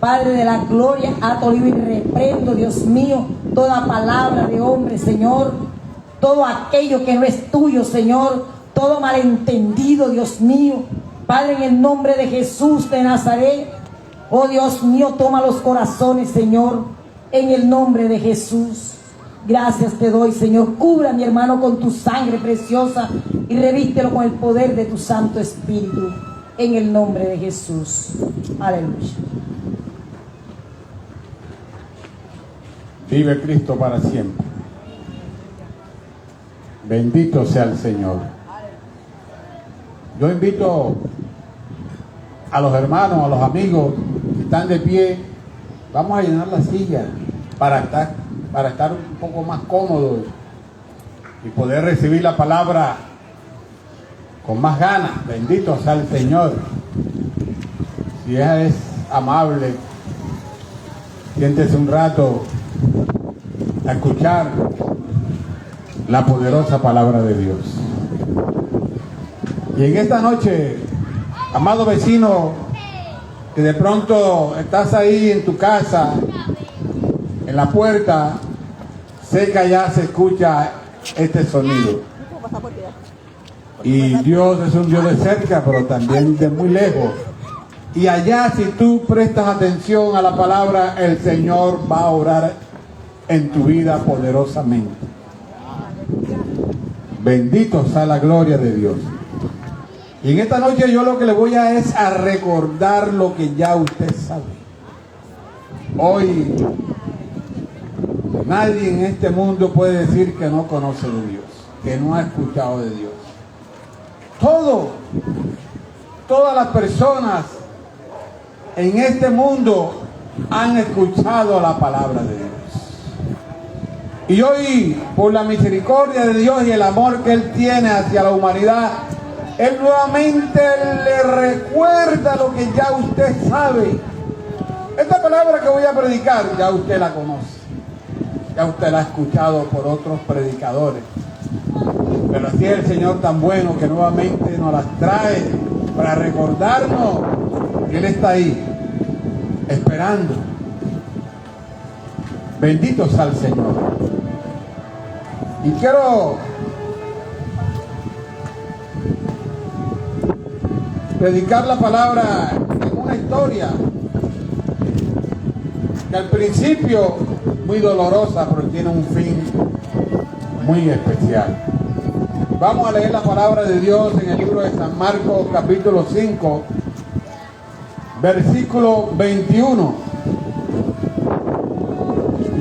Padre de la gloria, ato libre y reprendo, Dios mío, toda palabra de hombre, Señor, todo aquello que no es tuyo, Señor, todo malentendido, Dios mío. Padre, en el nombre de Jesús de Nazaret, oh Dios mío, toma los corazones, Señor, en el nombre de Jesús. Gracias te doy, Señor. Cubra a mi hermano con tu sangre preciosa y revístelo con el poder de tu Santo Espíritu, en el nombre de Jesús. Aleluya. Vive Cristo para siempre. Bendito sea el Señor. Yo invito a los hermanos, a los amigos que están de pie. Vamos a llenar la silla para estar un poco más cómodos y poder recibir la palabra con más ganas. Bendito sea el Señor. Si ella es amable, siéntese un rato a escuchar la poderosa palabra de Dios. Y en esta noche, amado vecino, que de pronto estás ahí en tu casa, en la puerta, sé que allá se escucha este sonido. Y Dios es un Dios de cerca, pero también de muy lejos. Y allá, si tú prestas atención a la palabra, el Señor va a orar en tu vida poderosamente. Bendito sea la gloria de Dios. Y en esta noche yo lo que le voy a es a recordar lo que ya usted sabe. Hoy nadie en este mundo puede decir que no conoce de Dios, que no ha escuchado de Dios. Todas las personas en este mundo han escuchado la palabra de Dios. Y hoy, por la misericordia de Dios y el amor que Él tiene hacia la humanidad, Él nuevamente le recuerda lo que ya usted sabe. Esta palabra que voy a predicar, ya usted la conoce. Ya usted la ha escuchado por otros predicadores. Pero así es el Señor tan bueno que nuevamente nos las trae para recordarnos que Él está ahí, esperando. Bendito sea el Señor. Y quiero predicar la palabra en una historia que al principio muy dolorosa, pero tiene un fin muy especial. Vamos a leer la palabra de Dios en el libro de San Marcos, capítulo 5, versículo 21.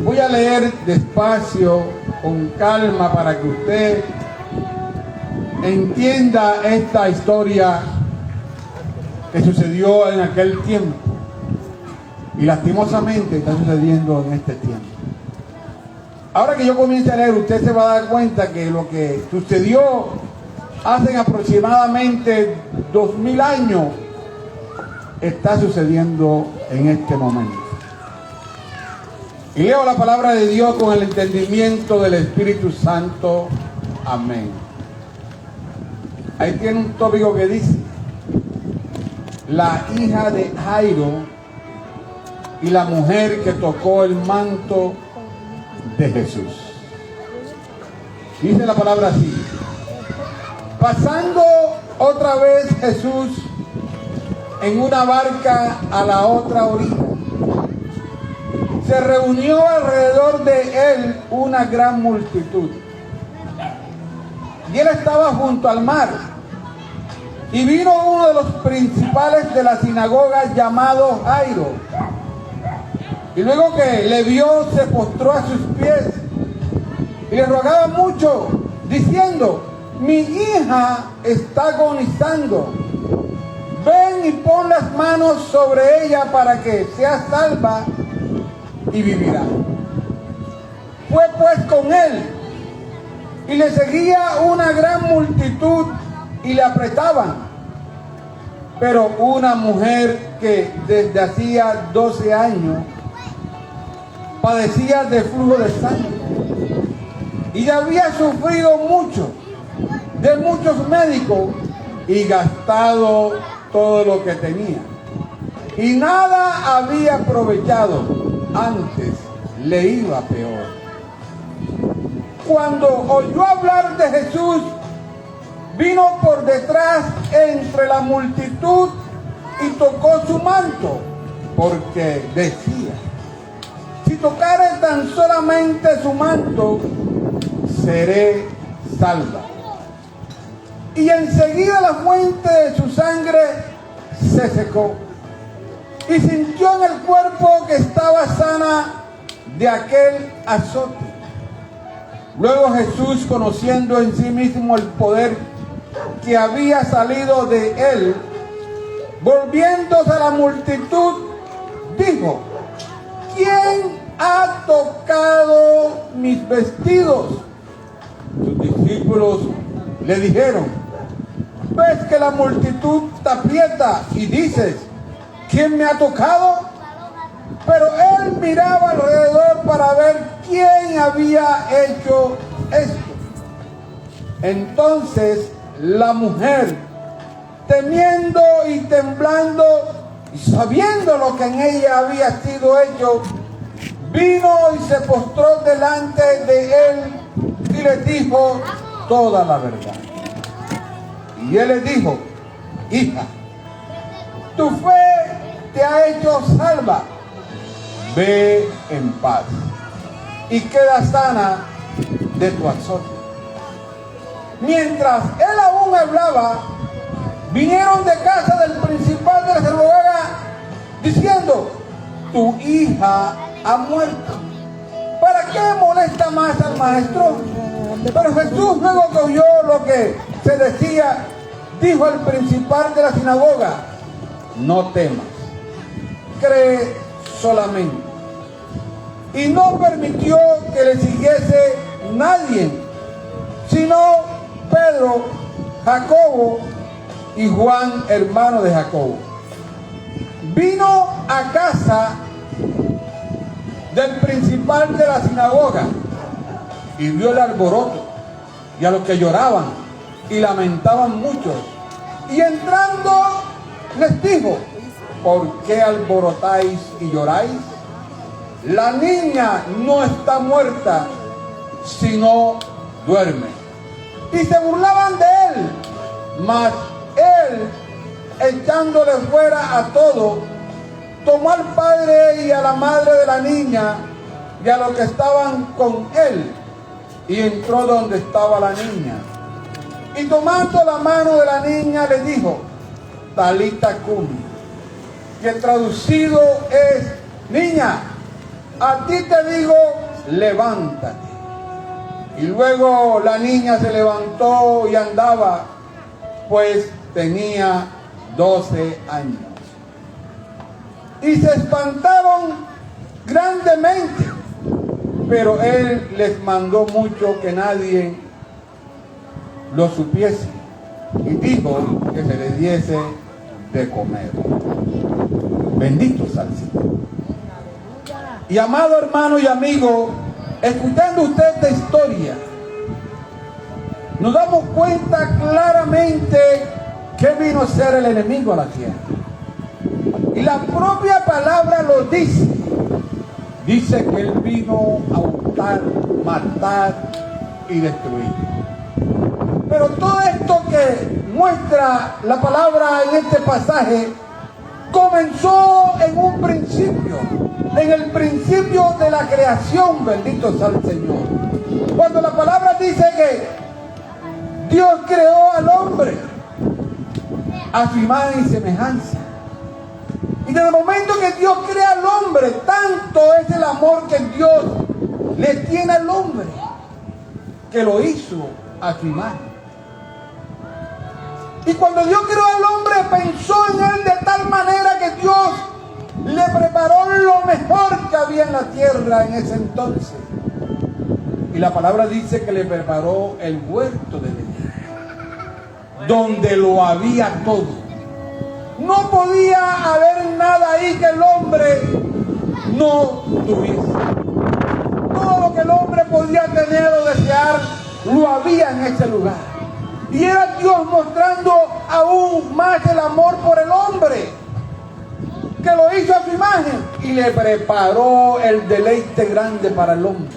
Voy a leer despacio, con calma, para que usted entienda esta historia que sucedió en aquel tiempo y lastimosamente está sucediendo en este tiempo. Ahora que yo comience a leer, usted se va a dar cuenta que lo que sucedió hace aproximadamente 2000 años está sucediendo en este momento. Y leo la palabra de Dios con el entendimiento del Espíritu Santo. Amén. Ahí tiene un tópico que dice: la hija de Jairo y la mujer que tocó el manto de Jesús. Dice la palabra así: pasando otra vez Jesús en una barca a la otra orilla, se reunió alrededor de él una gran multitud. Y él estaba junto al mar. Y vino uno de los principales de la sinagoga llamado Jairo. Y luego que le vio, se postró a sus pies y le rogaba mucho, diciendo: mi hija está agonizando. Ven y pon las manos sobre ella para que sea salva y vivirá. Fue pues con él, y le seguía una gran multitud y le apretaban. Pero una mujer que desde hacía 12 años padecía de flujo de sangre y había sufrido mucho de muchos médicos y gastado todo lo que tenía, y nada había aprovechado, antes le iba peor. Cuando oyó hablar de Jesús, vino por detrás entre la multitud y tocó su manto, porque decía: si tocare tan solamente su manto, seré salva. Y enseguida la fuente de su sangre se secó, y sintió en el cuerpo que estaba sana de aquel azote. Luego Jesús, conociendo en sí mismo el poder que había salido de él, volviéndose a la multitud, dijo: ¿quién ha tocado mis vestidos? Sus discípulos le dijeron: ves que la multitud te aprieta y dices: ¿quién me ha tocado? Pero él miraba alrededor para ver quién había hecho esto. Entonces la mujer, temiendo y temblando y sabiendo lo que en ella había sido hecho, vino y se postró delante de él y le dijo toda la verdad. Y él le dijo: hija, tu fe te ha hecho salva. Ve en paz y queda sana de tu azote. Mientras él aún hablaba, vinieron de casa del principal de la sinagoga diciendo: tu hija ha muerto. ¿Para qué molesta más al maestro? Pero Jesús, luego que oyó lo que se decía, dijo al principal de la sinagoga: no temas, cree solamente. Y no permitió que le siguiese nadie, sino Pedro, Jacobo y Juan, hermano de Jacobo. Vino a casa del principal de la sinagoga y vio el alboroto y a los que lloraban y lamentaban mucho. Y entrando les dijo: ¿por qué alborotáis y lloráis? La niña no está muerta, sino duerme. Y se burlaban de él, mas él, echándole fuera a todo, tomó al padre y a la madre de la niña y a los que estaban con él, y entró donde estaba la niña. Y tomando la mano de la niña le dijo: Talita cumi, que traducido es: niña, a ti te digo, levántate. Y luego la niña se levantó y andaba, pues tenía 12 años. Y se espantaron grandemente, pero él les mandó mucho que nadie lo supiese, y dijo que se le diese de comer. Bendito sea el Señor. Y amado hermano y amigo, escuchando usted esta historia, nos damos cuenta claramente que vino a ser el enemigo a la tierra. Y la propia palabra lo dice. Dice que él vino a hurtar, matar y destruir. Pero todo esto que muestra la palabra en este pasaje comenzó en un principio, en el principio de la creación, bendito sea el Señor. Cuando la palabra dice que Dios creó al hombre a su imagen y semejanza. Y desde el momento que Dios crea al hombre, tanto es el amor que Dios le tiene al hombre, que lo hizo a su imagen. Y cuando Dios creó al hombre, pensó en él de tal manera que Dios le preparó lo mejor que había en la tierra en ese entonces. Y la palabra dice que le preparó el huerto de Edén, donde lo había todo. No podía haber nada ahí que el hombre no tuviese. Todo lo que el hombre podía tener o desear, lo había en ese lugar. Y era Dios mostrando aún más el amor por el hombre. que lo hizo a su imagen y le preparó el deleite grande para el hombre.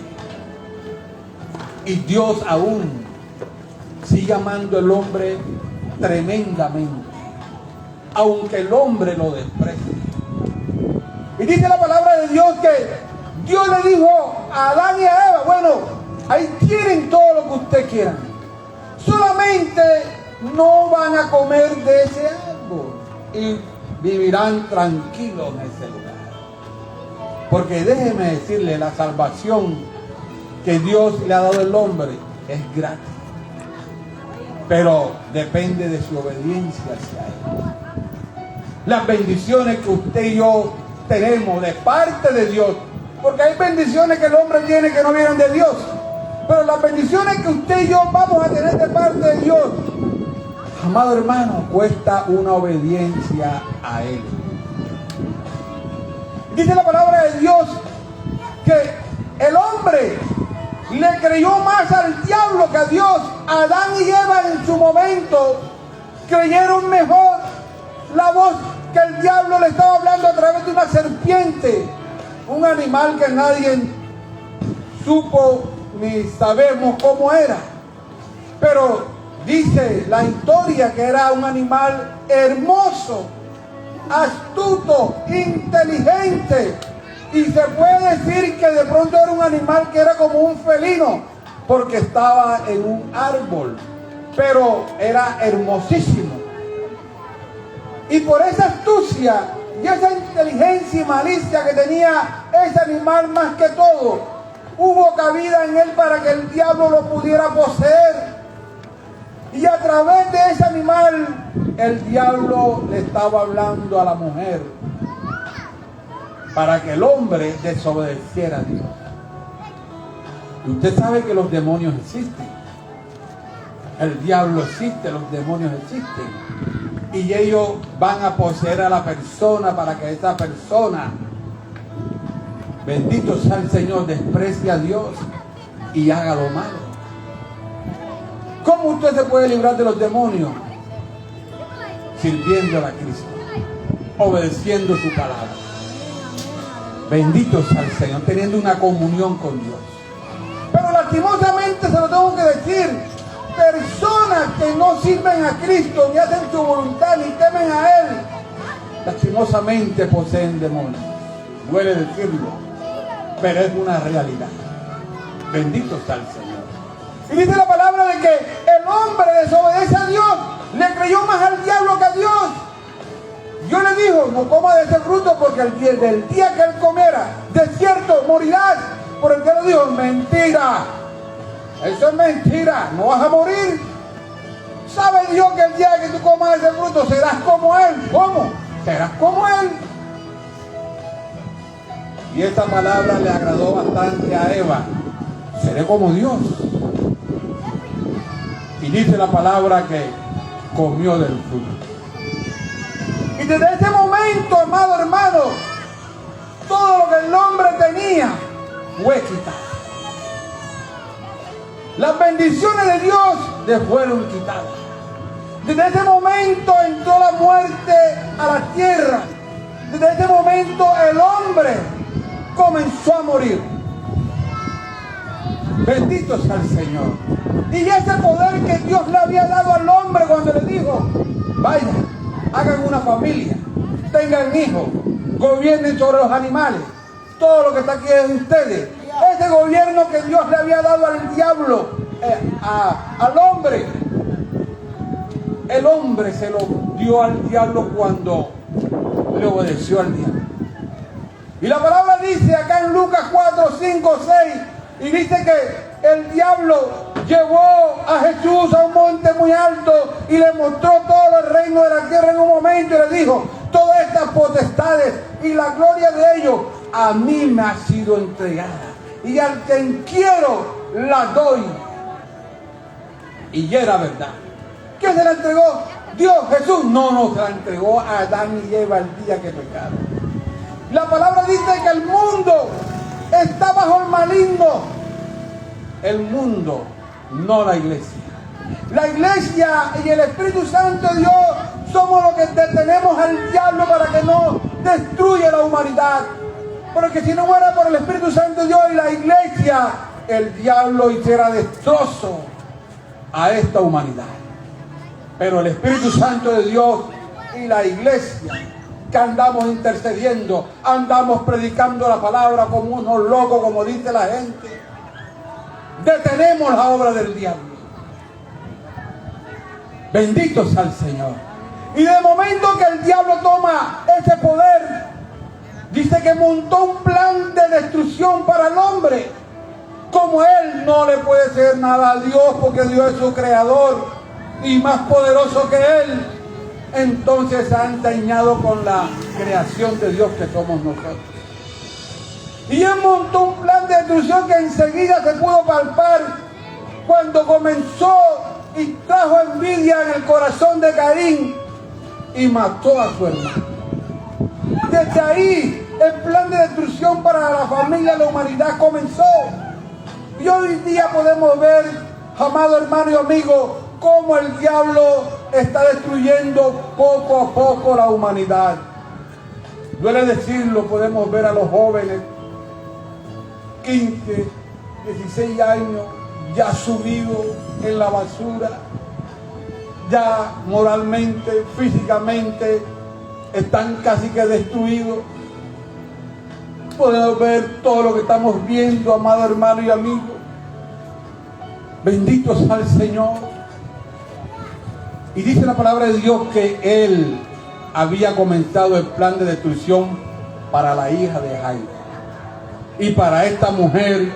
Y Dios aún sigue amando al hombre tremendamente, aunque el hombre lo desprecie. Y dice la palabra de Dios que Dios le dijo a Adán y a Eva: bueno, ahí tienen todo lo que ustedes quieran, solamente no van a comer de ese árbol y vivirán tranquilos en ese lugar. Porque déjeme decirle, la salvación que Dios le ha dado al hombre es gratis, pero depende de su obediencia hacia Él. Las bendiciones que usted y yo tenemos de parte de Dios, porque hay bendiciones que el hombre tiene que no vienen de Dios, pero las bendiciones que usted y yo vamos a tener de parte de Dios, amado hermano, cuesta una obediencia a Él. Dice la palabra de Dios que el hombre le creyó más al diablo que a Dios. Adán y Eva en su momento creyeron mejor la voz que el diablo le estaba hablando a través de una serpiente, un animal que nadie supo ni sabemos cómo era. Pero dice la historia que era un animal hermoso, astuto, inteligente, y se puede decir que de pronto era un animal que era como un felino, porque estaba en un árbol, pero era hermosísimo. Y por esa astucia y esa inteligencia y malicia que tenía ese animal, más que todo, hubo cabida en él para que el diablo lo pudiera poseer. Y a través de ese animal, el diablo le estaba hablando a la mujer para que el hombre desobedeciera a Dios. Y usted sabe que los demonios existen. El diablo existe, los demonios existen. Y ellos van a poseer a la persona para que esa persona, bendito sea el Señor, desprecie a Dios y haga lo malo. ¿Cómo usted se puede librar de los demonios? Sirviendo a Cristo, obedeciendo su palabra. Bendito sea el Señor, teniendo una comunión con Dios. Pero lastimosamente, se lo tengo que decir, personas que no sirven a Cristo, ni hacen su voluntad, ni temen a Él, lastimosamente poseen demonios. Duele decirlo, pero es una realidad. Bendito sea el Señor. Y dice la palabra de que el hombre desobedece a Dios, le creyó más al diablo que a Dios. Dios le dijo: no coma de ese fruto, porque del día que él comiera, de cierto morirás. Por el que le dijo: mentira, eso es mentira, no vas a morir. ¿Sabe Dios que el día que tú comas ese fruto serás como Él? ¿Cómo? Serás como Él. Y esta palabra le agradó bastante a Eva: seré como Dios. Y dice la palabra que comió del fruto. Y desde ese momento, amado hermano, todo lo que el hombre tenía fue quitado. Las bendiciones de Dios le fueron quitadas. Desde ese momento entró la muerte a la tierra. Desde ese momento el hombre comenzó a morir. Bendito sea el Señor. Y ese poder que Dios le había dado al hombre cuando le dijo: vaya, hagan una familia, tengan hijos, gobiernen sobre los animales, todo lo que está aquí es de ustedes. Ese gobierno que Dios le había dado al diablo, al hombre, el hombre se lo dio al diablo cuando le obedeció al diablo. Y la palabra dice acá en Lucas 4, 5, 6, y dice que el diablo llevó a Jesús a un monte muy alto y le mostró todo el reino de la tierra en un momento y le dijo: todas estas potestades y la gloria de ellos a mí me ha sido entregada, y al quien quiero la doy. Y era verdad. ¿Quién se la entregó? Dios, Jesús. No, se la entregó a Adán y Eva el día que pecaron. La palabra dice que el mundo está bajo el maligno. El mundo, no la iglesia. La iglesia y el Espíritu Santo de Dios somos los que detenemos al diablo para que no destruye la humanidad. Porque si no fuera por el Espíritu Santo de Dios y la iglesia, el diablo hiciera destrozo a esta humanidad. Pero el Espíritu Santo de Dios y la iglesia, que andamos intercediendo, andamos predicando la palabra como unos locos, como dice la gente, detenemos la obra del diablo. Bendito sea el Señor. Y de momento que el diablo toma ese poder, dice que montó un plan de destrucción para el hombre. Como él no le puede hacer nada a Dios, porque Dios es su creador y más poderoso que él, entonces ha ensañado con la creación de Dios que somos nosotros. Y él montó un plan de destrucción que enseguida se pudo palpar cuando comenzó y trajo envidia en el corazón de Caín y mató a su hermano. Desde ahí el plan de destrucción para la familia y la humanidad comenzó. Y hoy día podemos ver, amado hermano y amigo, cómo el diablo está destruyendo poco a poco la humanidad. Duele decirlo, podemos ver a los jóvenes, 15, 16 años, ya sumidos en la basura, ya moralmente, físicamente, están casi que destruidos. Podemos ver todo lo que estamos viendo, amado hermano y amigo. Bendito sea el Señor. Y dice la palabra de Dios que Él había comenzado el plan de destrucción para la hija de Jairo y para esta mujer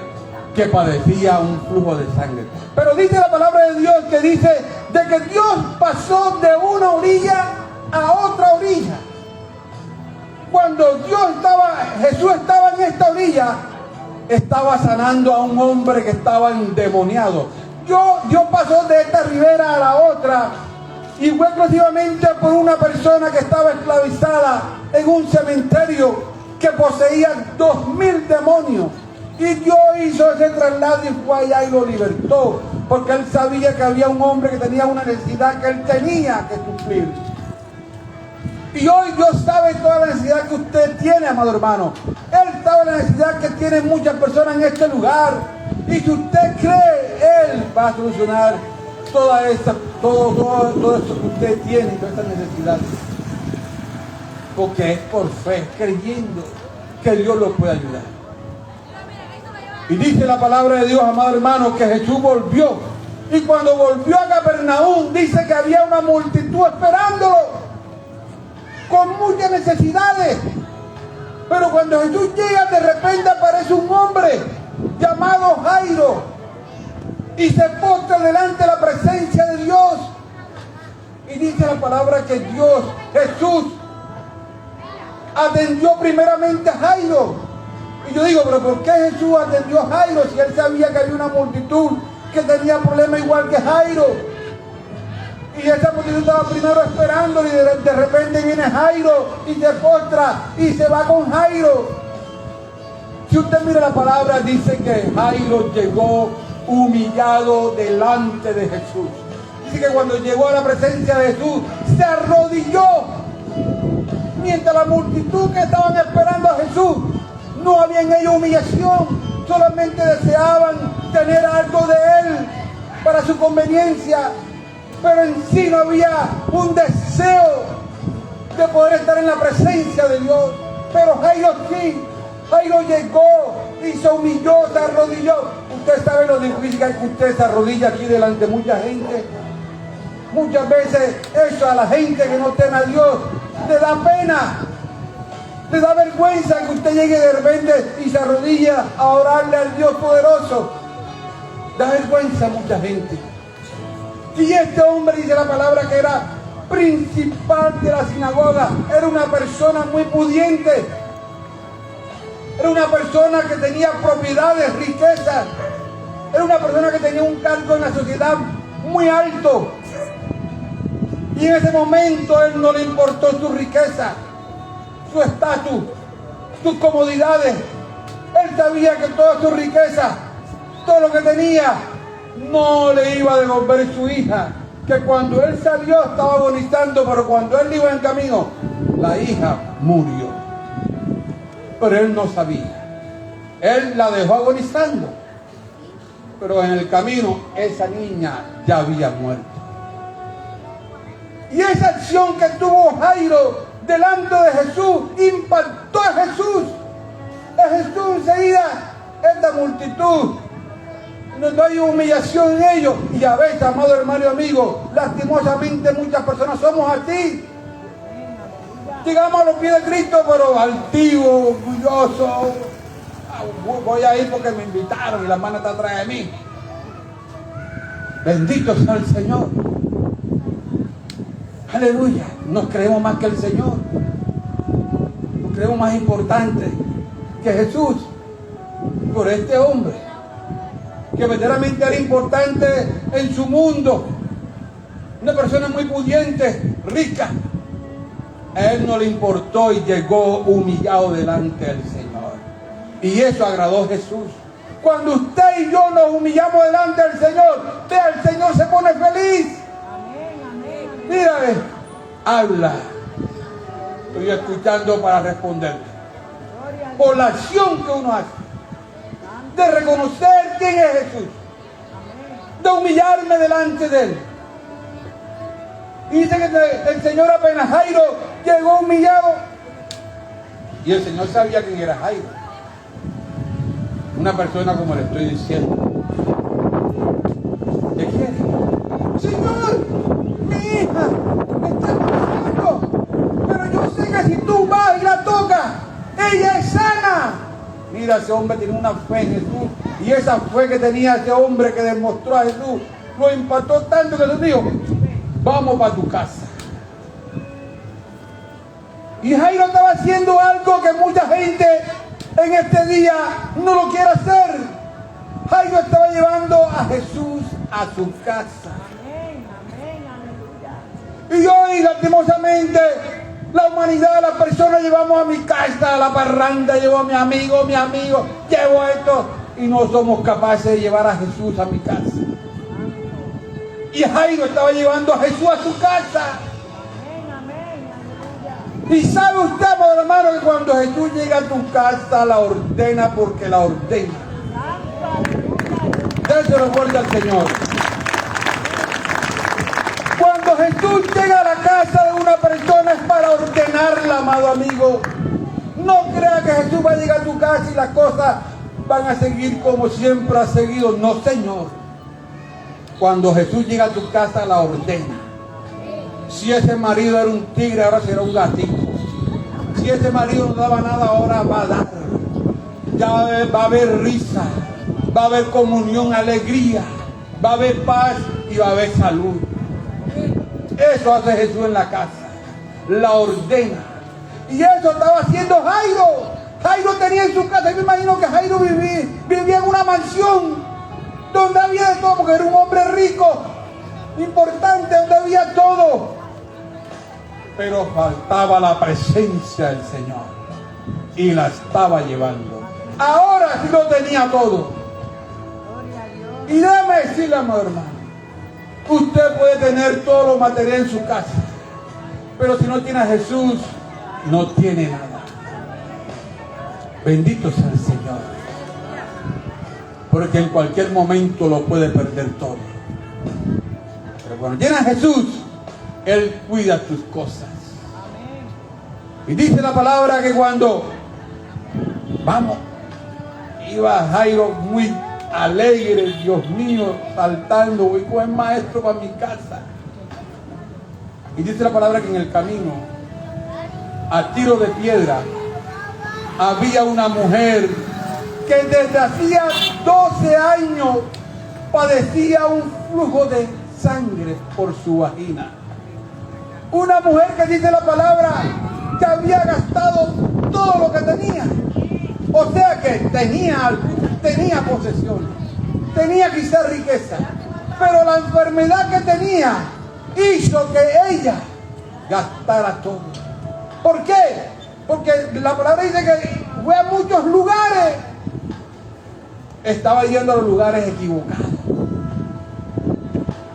que padecía un flujo de sangre. Pero dice la palabra de Dios que dice de que Dios pasó de una orilla a otra orilla. Cuando Jesús estaba en esta orilla, estaba sanando a un hombre que estaba endemoniado. Dios pasó de esta ribera a la otra y fue exclusivamente por una persona que estaba esclavizada en un cementerio que poseía 2000 demonios. Y Dios hizo ese traslado y fue allá y lo libertó, porque Él sabía que había un hombre que tenía una necesidad que Él tenía que cumplir. Y hoy Dios sabe toda la necesidad que usted tiene, amado hermano. Él sabe la necesidad que tienen muchas personas en este lugar. Y si usted cree, Él va a solucionar todo eso que usted tiene, todas esas necesidades. Porque es por fe, creyendo que Dios lo puede ayudar. Y dice la palabra de Dios, amado hermano, que Jesús volvió. Y cuando volvió a Capernaum, dice que había una multitud esperándolo, con muchas necesidades. Pero cuando Jesús llega, de repente aparece un hombre llamado Jairo y se postra delante de la presencia de Dios. Y dice la palabra que Jesús atendió primeramente a Jairo. Y yo digo, pero ¿por qué Jesús atendió a Jairo si él sabía que había una multitud que tenía problemas igual que Jairo? Y esa multitud estaba primero esperando y de repente viene Jairo y se postra y se va con Jairo. Si usted mira la palabra, dice que Jairo llegó humillado delante de Jesús. Dice que cuando llegó a la presencia de Jesús, se arrodilló. Mientras la multitud que estaban esperando a Jesús, no había en ellos humillación, solamente deseaban tener algo de Él para su conveniencia. Pero en sí no había un deseo de poder estar en la presencia de Dios. Pero Jairo sí, Jairo llegó y se humilló, se arrodilló. Usted sabe lo difícil que usted se arrodilla aquí delante de mucha gente. Muchas veces eso a la gente que no teme a Dios le da pena, le da vergüenza que usted llegue de repente y se arrodilla a orarle al Dios poderoso. Da vergüenza a mucha gente. Y este hombre, dice la palabra, que era principal de la sinagoga, era una persona muy pudiente, era una persona que tenía propiedades, riquezas, era una persona que tenía un cargo en la sociedad muy alto. Y en ese momento a él no le importó su riqueza, su estatus, sus comodidades. Él sabía que toda su riqueza, todo lo que tenía, no le iba a devolver su hija, que cuando él salió estaba agonizando, pero cuando él iba en camino, la hija murió. pero él no sabía. Él la dejó agonizando, pero en el camino esa niña ya había muerto. Y esa acción que tuvo Jairo delante de Jesús impactó a Jesús. A Jesús enseguida, esta multitud, no hay humillación en ellos. Y a veces, amado hermano y amigo, lastimosamente muchas personas somos así. Llegamos a los pies de Cristo, pero altivo, orgulloso. Voy a ir porque me invitaron y la mano está atrás de mí. Bendito sea el Señor. Aleluya. Nos creemos más que el Señor. Nos creemos más importantes que Jesús. Por este hombre, que verdaderamente era importante en su mundo. Una persona muy pudiente, rica. A él no le importó y llegó humillado delante del Señor. Y eso agradó a Jesús. Cuando usted y yo nos humillamos delante del Señor, vea, el Señor se pone feliz. Mírame, habla. Estoy escuchando para responderte. Por la acción que uno hace, de reconocer quién es Jesús, de humillarme delante de Él. Y dice que el Señor apenas Jairo llegó humillado, y el Señor sabía quién era Jairo. Una persona como le estoy diciendo. ¿Qué quiere? Señor, mi hija está pasando, pero yo sé que si tú vas y la tocas, ella es sana. Mira, ese hombre tiene una fe en Jesús, y esa fe que tenía ese hombre que demostró a Jesús lo impactó tanto que Jesús dijo: vamos para tu casa. Y Jairo estaba haciendo algo que mucha gente en este día no lo quiere hacer. Jairo estaba llevando a Jesús a su casa. Y hoy, lastimosamente, la humanidad, las personas llevamos a mi casa, a la parranda, llevo a mi amigo, llevo esto, y no somos capaces de llevar a Jesús a mi casa. Y Jairo estaba llevando a Jesús a su casa. Y sabe usted, amado hermano, que cuando Jesús llega a tu casa, la ordena porque la ordena. Déselo fuerte al Señor. Cuando Jesús llega a la casa de una persona es para ordenarla, amado amigo. No crea que Jesús va a llegar a tu casa y las cosas van a seguir como siempre ha seguido. No, Señor. Cuando Jesús llega a tu casa, la ordena. Si ese marido era un tigre, ahora será un gatito. Si ese marido no daba nada, ahora va a dar. Ya va a haber risa, va a haber comunión, alegría, va a haber paz y va a haber salud. Eso hace Jesús en la casa, la ordena. Y eso estaba haciendo Jairo. Jairo tenía en su casa, yo me imagino que Jairo vivía en una mansión donde había de todo, porque era un hombre rico, importante, donde había todo. Pero faltaba la presencia del Señor y la estaba llevando. Ahora sí lo tenía todo. Y déjame decirle, amado hermano, usted puede tener todo lo material en su casa, pero si no tiene a Jesús, no tiene nada. Bendito sea el Señor, porque en cualquier momento lo puede perder todo. Pero cuando tiene a Jesús, Él cuida tus cosas. Y dice la palabra que cuando iba Jairo muy alegre, Dios mío, saltando, voy con el maestro para mi casa. Y dice la palabra que en el camino, a tiro de piedra, había una mujer que desde hacía 12 años padecía un flujo de sangre por su vagina. Una mujer que dice la palabra que había gastado todo lo que tenía. O sea que tenía algo, tenía posesión, tenía quizás riqueza, pero la enfermedad que tenía hizo que ella gastara todo. ¿Por qué? Porque la palabra dice que fue a muchos lugares. Estaba yendo a los lugares equivocados.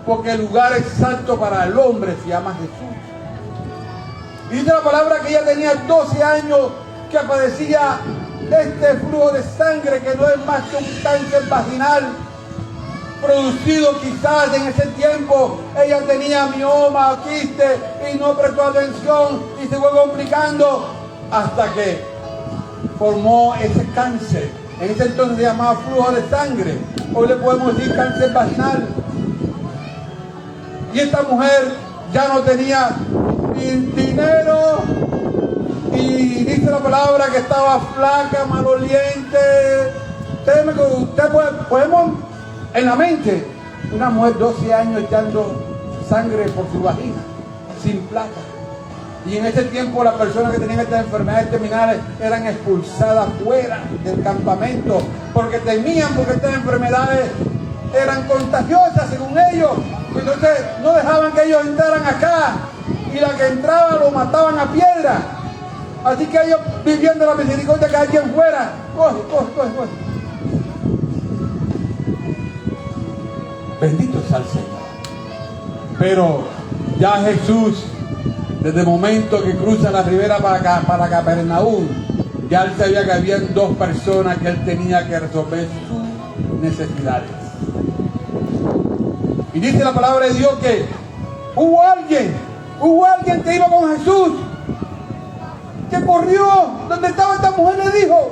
Porque el lugar exacto para el hombre se llama Jesús. Dice la palabra que ella tenía 12 años que padecía este flujo de sangre, que no es más que un cáncer vaginal producido quizás en ese tiempo. Ella tenía mioma o quiste y no prestó atención y se fue complicando hasta que formó ese cáncer. En ese entonces se llamaba flujo de sangre. Hoy le podemos decir cáncer vaginal. Y esta mujer ya no tenía ni dinero, y dice la palabra que estaba flaca, maloliente. Podemos en la mente, una mujer 12 años echando sangre por su vagina, sin plata. Y en ese tiempo las personas que tenían estas enfermedades terminales eran expulsadas fuera del campamento, porque temían, porque estas enfermedades eran contagiosas según ellos. Entonces no dejaban que ellos entraran acá, y la que entraba lo mataban a piedra. Así que ellos, viviendo la misericordia que alguien fuera, coge. Bendito sea el Señor. Pero ya Jesús, desde el momento que cruza la ribera para Capernaúm, ya él sabía que habían dos personas que él tenía que resolver sus necesidades. Y dice la palabra de Dios que hubo alguien que iba con Jesús, que corrió donde estaba esta mujer, le dijo: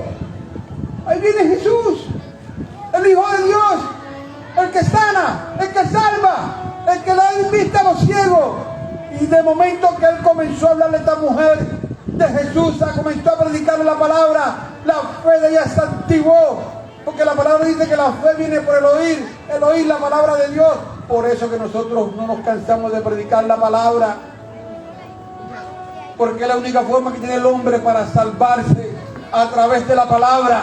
ahí viene Jesús, el Hijo de Dios, el que sana, el que salva, el que da vista a los ciegos. Y de momento que él comenzó a hablarle a esta mujer de Jesús, comenzó a predicarle la palabra, la fe de ella se activó, porque la palabra dice que la fe viene por el oír la palabra de Dios. Por eso que nosotros no nos cansamos de predicar la palabra, porque es la única forma que tiene el hombre para salvarse, a través de la palabra.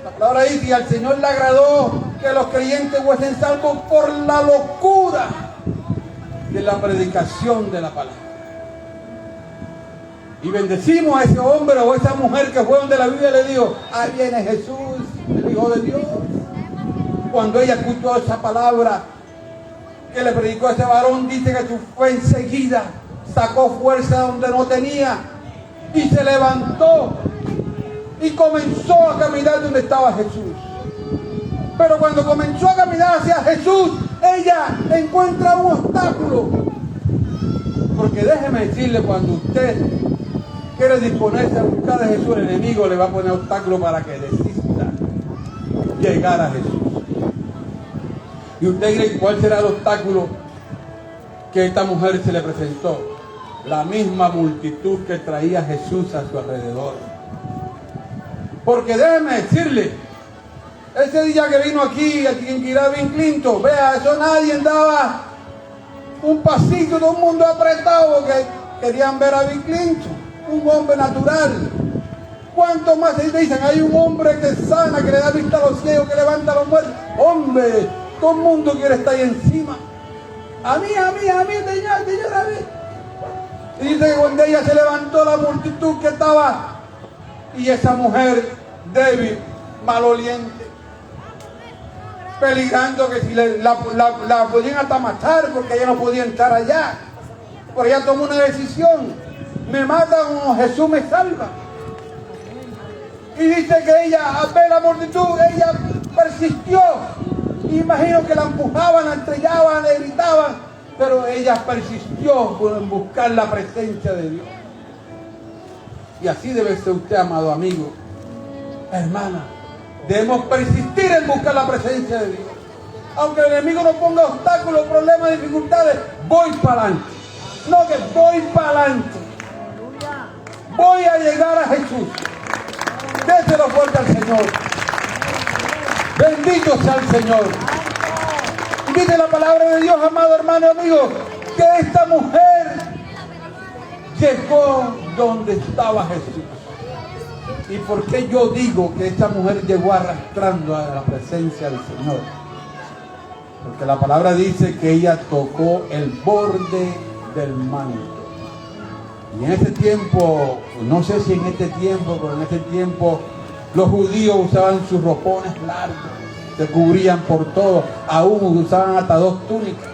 La palabra dice: y al Señor le agradó que los creyentes fuesen salvos por la locura de la predicación de la palabra. Y bendecimos a ese hombre o a esa mujer que fue donde la Biblia le dijo: ahí viene Jesús, el Hijo de Dios. Cuando ella escuchó esa palabra que le predicó a ese varón, dice que su fe enseguida sacó fuerza donde no tenía, y se levantó y comenzó a caminar donde estaba Jesús. Pero cuando comenzó a caminar hacia Jesús, ella encuentra un obstáculo. Porque déjeme decirle, cuando usted quiere disponerse a buscar a Jesús, el enemigo le va a poner obstáculo para que desista llegar a Jesús. ¿Y usted cree cuál será el obstáculo que esta mujer se le presentó? La misma multitud que traía Jesús a su alrededor. Porque déjeme decirle, ese día que vino aquí en Bill Clinton, vea, eso nadie daba un pasito, todo el mundo apretado porque querían ver a Bill Clinton, un hombre natural. ¿Cuántos más se dicen? Hay un hombre que sana, que le da vista a los ciegos, que levanta a los muertos. Hombre, todo el mundo quiere estar ahí encima. A mí, señor, a mí. Y dice que cuando ella se levantó, la multitud que estaba, y esa mujer débil, maloliente, peligrando que si la podían hasta matar, porque ella no podía entrar allá. Pero ella tomó una decisión: me matan o Jesús me salva. Y dice que ella, al ver la multitud, ella persistió. Imagino que la empujaban, la estrellaban, le gritaban, pero ella persistió en buscar la presencia de Dios. Y así debe ser usted, amado amigo, hermana. Debemos persistir en buscar la presencia de Dios. Aunque el enemigo nos ponga obstáculos, problemas, dificultades, voy para adelante. No, que voy para adelante. Voy a llegar a Jesús. Déselo fuerte al Señor. Bendito sea el Señor. Y dice la palabra de Dios, amado hermano y amigo, que esta mujer llegó donde estaba Jesús. ¿Y por qué yo digo que esta mujer llegó arrastrando a la presencia del Señor? Porque la palabra dice que ella tocó el borde del manto. Y en ese tiempo, no sé si en este tiempo, pero en ese tiempo los judíos usaban sus ropones largos, se cubrían por todo, aún usaban hasta 2 túnicas.